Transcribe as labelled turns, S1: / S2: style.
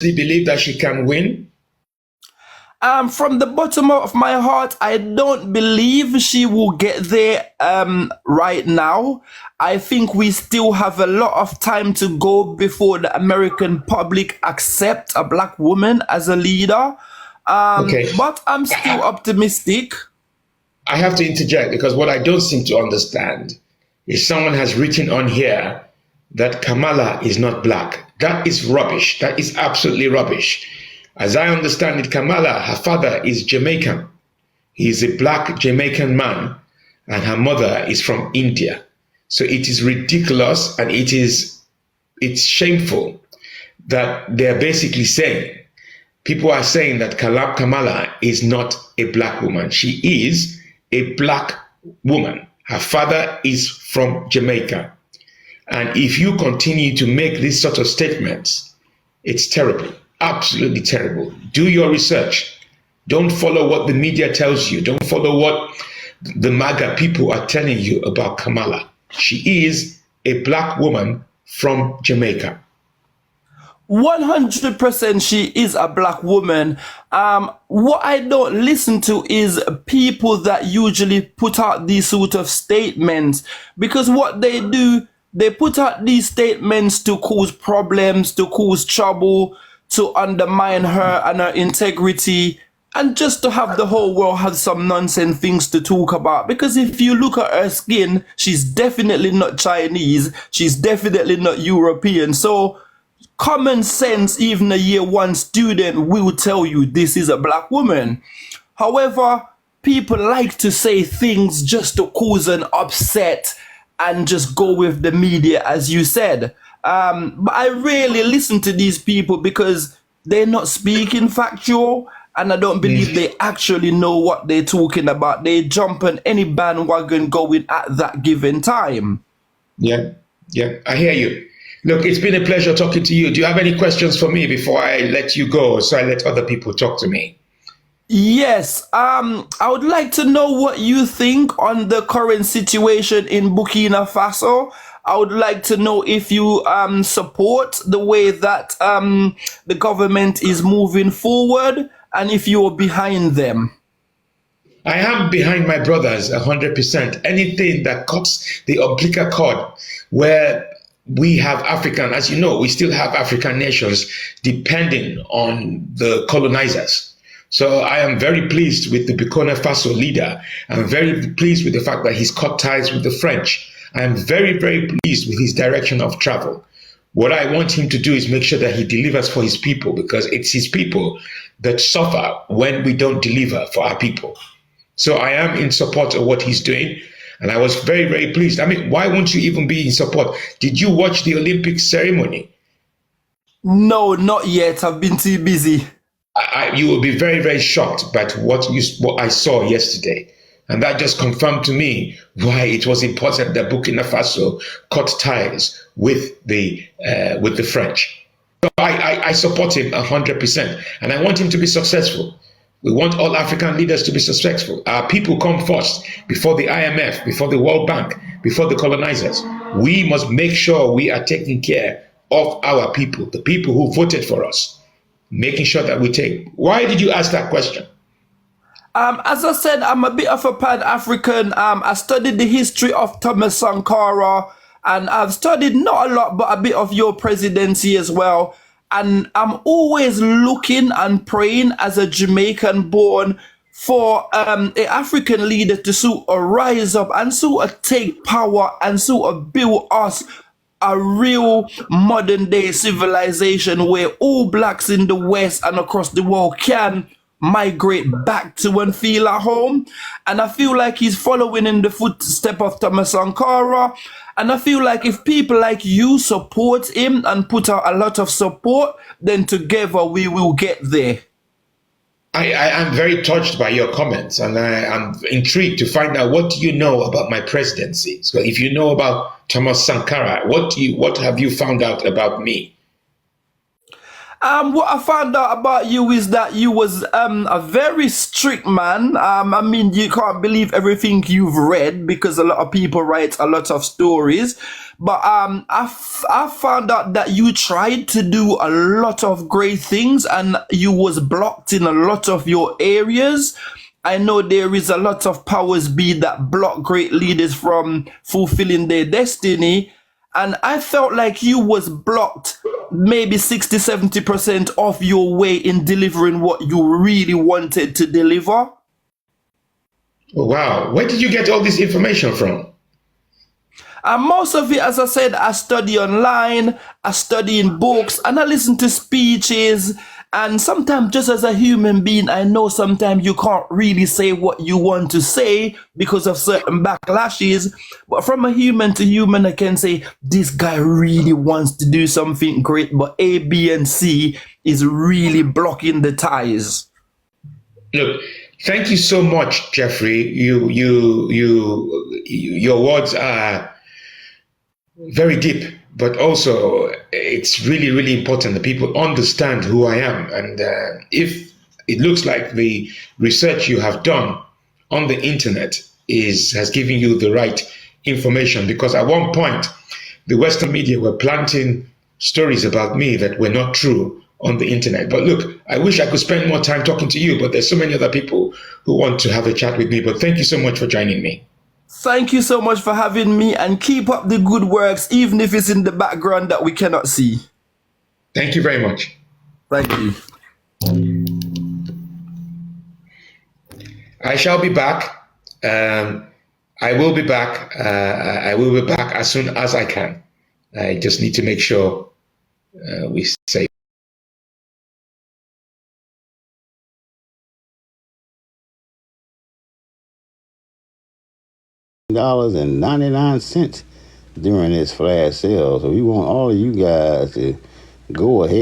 S1: believe that she can win?
S2: From the bottom of my heart, I don't believe she will get there right now. I think we still have a lot of time to go before the American public accept a black woman as a leader.
S1: Okay.
S2: But I'm still optimistic.
S1: I have to interject because what I don't seem to understand is someone has written on here that Kamala is not black. That is rubbish. That is absolutely rubbish. As I understand it, Kamala, her father is Jamaican. He is a black Jamaican man, and her mother is from India. So it is ridiculous and it's shameful that they're basically saying, people are saying that Kamala is not a black woman. She is a black woman. Her father is from Jamaica. And if you continue to make these sort of statements, it's terrible, absolutely terrible. Do your research. Don't follow what the media tells you. Don't follow what the MAGA people are telling you about Kamala. She is a black woman from Jamaica.
S2: 100% she is a black woman. What I don't listen to is people that usually put out these sort of statements, because what they do, they put out these statements to cause problems, to cause trouble, to undermine her and her integrity, and just to have the whole world have some nonsense things to talk about. Because if you look at her skin, she's definitely not Chinese, she's definitely not European. So common sense, even a year one student will tell you this is a black woman. However, people like to say things just to cause an upset and just go with the media, as you said. But I rarely listen to these people because they're not speaking factual, and I don't believe they actually know what they're talking about. They jump on any bandwagon going at that given time.
S1: Yeah, I hear you. Look, it's been a pleasure talking to you. Do you have any questions for me before I let you go, so I let other people talk to me?
S2: Yes, I would like to know what you think on the current situation in Burkina Faso. I would like to know if you support the way that the government is moving forward, and if you're behind them.
S1: I am behind my brothers 100%. Anything that cuts the umbilical cord where we have African, as you know, we still have African nations depending on the colonizers. So I am very pleased with the Burkina Faso leader. I'm very pleased with the fact that he's cut ties with the French. I am very, very pleased with his direction of travel. What I want him to do is make sure that he delivers for his people, because it's his people that suffer when we don't deliver for our people. So I am in support of what he's doing. And I was very, very pleased. I mean, why won't you even be in support? Did you watch the Olympic ceremony?
S2: No, not yet. I've been too busy.
S1: You will be very, very shocked by what I saw yesterday. And that just confirmed to me why it was important that Burkina Faso cut ties with the French. So I support him 100%. And I want him to be successful. We want all African leaders to be successful. Our people come first, before the IMF, before the World Bank, before the colonizers. We must make sure we are taking care of our people, the people who voted for us, making sure that we take. Why did you ask that question?
S2: As I said, I'm a bit of a Pan-African. I studied the history of Thomas Sankara, and I've studied not a lot, but a bit of your presidency as well. And I'm always looking and praying as a Jamaican born for an African leader to sort of rise up and sort of take power and sort of build us a real modern day civilization where all blacks in the West and across the world can migrate back to and feel at home. And I feel like he's following in the footsteps of Thomas Sankara. And I feel like if people like you support him and put out a lot of support, then together we will get there.
S1: I am very touched by your comments, and I'm intrigued to find out, what do you know about my presidency? So if you know about Thomas Sankara, what have you found out about me?
S2: What I found out about you is that you was a very strict man. I mean, you can't believe everything you've read because a lot of people write a lot of stories. But I found out that you tried to do a lot of great things and you was blocked in a lot of your areas. I know there is a lot of powers be that block great leaders from fulfilling their destiny. And I felt like you was blocked maybe 60-70% of your way in delivering what you really wanted to deliver.
S1: Oh, wow. Where did you get all this information from?
S2: And most of it, as I said, I study online, I study in books, and I listen to speeches. And sometimes, just as a human being, I know sometimes you can't really say what you want to say because of certain backlashes. But from a human to human, I can say, this guy really wants to do something great, but A, B, and C is really blocking the ties.
S1: Look, thank you so much, Jeffrey. Your words are very deep, but also it's really, really important that people understand who I am. And if it looks like the research you have done on the internet has given you the right information, because at one point the Western media were planting stories about me that were not true on the internet. But look, I wish I could spend more time talking to you, but there's so many other people who want to have a chat with me. But thank you so much for joining me.
S2: Thank you so much for having me, and keep up the good works, even if it's in the background that we cannot see.
S1: Thank you very much.
S2: Thank you.
S1: I shall be back. I will be back. I will be back as soon as I can. I just need to make sure we say.
S3: $99 during this flash sale. So we want all of you guys to go ahead.